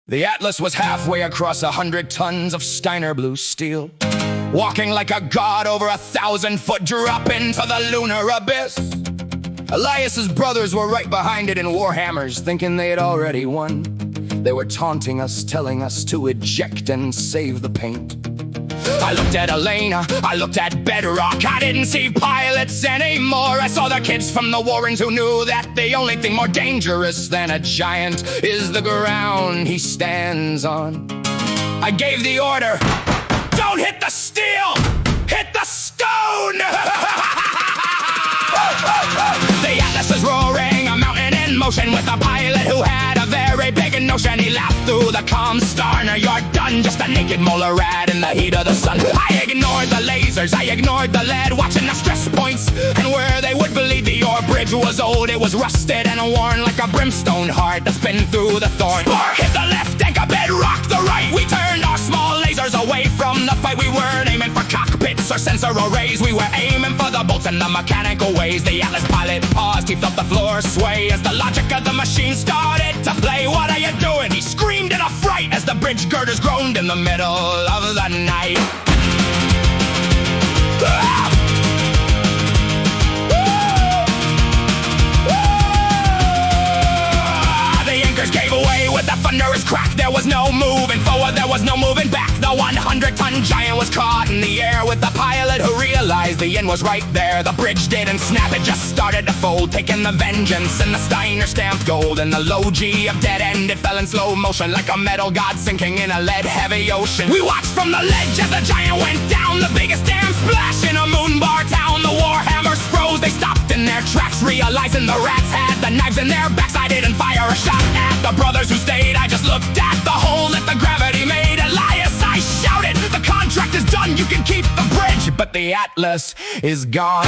The Atlas was halfway across 100 tons of Starner blue steel, walking like a god over 1,000-foot drop into the lunar abyss. Elias's brothers were right behind it in warhammers, thinking they had already won. They were taunting us, telling us to eject and save the paint. I looked at Elena, I looked at Bedrock. I didn't see pilots anymore. I saw the kids from the Warrens who knew that the only thing more dangerous than a giant is the ground he stands on. I gave the order, don't hit the steel, hit the stone! The Atlas is roaring, a mountain in motion, with a pilot who had a very big notion. He laughed through the comms, Starner, you're done, just a naked molar rat in the heat of the sun. I ignored the lasers, I ignored the lead, watching the stress points, and where they would believe the ore bridge was old, it was rusted and worn like a brimstone heart that's been through the thorn. Spark hit the left, anchor bedrock the right. We turned our small lasers away from the fight. We weren't aiming for cockpits or sensor arrays, we were aiming for the bolts and the mechanical ways. The Atlas pilot paused, he felt the floor sway as the logic of the machine started to play. What are you doing? He screamed in a fright as the bridge girders groaned in the middle of the night. The anchors gave away with a thunderous crack. There was no moving forward, there was no moving back. The 100-ton giant was caught in the air with the pilot who realized the end was right there. The bridge didn't snap, it just started to fold, taking the vengeance and the Starner stamped gold. And the low G of dead end, it fell in slow motion like a metal god sinking in a lead-heavy ocean. We watched from the ledge as the giant went down, the biggest damn splash in a moonbar town. The warhammers froze, they stopped in their tracks, realizing the rats had the knives in their backs. I didn't fire a shot at the brothers who stayed, I just looked at the hole that the gravity made. Elias, I shouted, the contract is done, you can keep the bridge, but the Atlas is gone.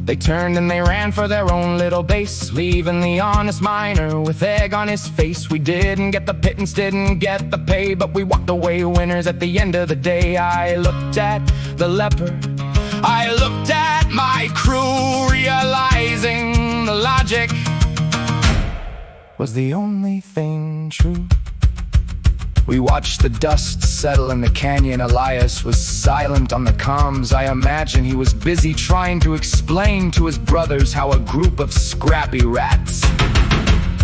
They turned and they ran for their own little base, leaving the honest miner with egg on his face. We didn't get the pittance, didn't get the pay, but we walked away winners at the end of the day. I looked at the leper, I looked at my crew, realizing the logic was the only thing true. We watched the dust settle in the canyon. Elias was silent on the comms. I imagine he was busy trying to explain to his brothers how a group of scrappy rats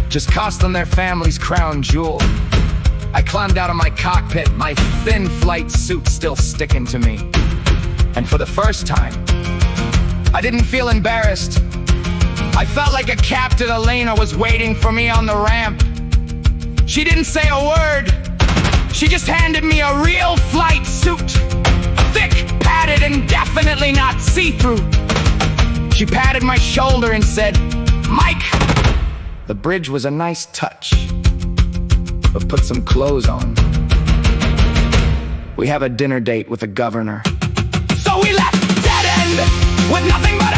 just cost them their family's crown jewel. I climbed out of my cockpit, my thin flight suit still sticking to me. And for the first time, I didn't feel embarrassed. I felt like a captain. Elena was waiting for me on the ramp. She didn't say a word. She just handed me a real flight suit, thick, padded, and definitely not see-through. She patted my shoulder and said, "Mike." The bridge was a nice touch, but put some clothes on. We have a dinner date with the governor. So we left dead end with nothing but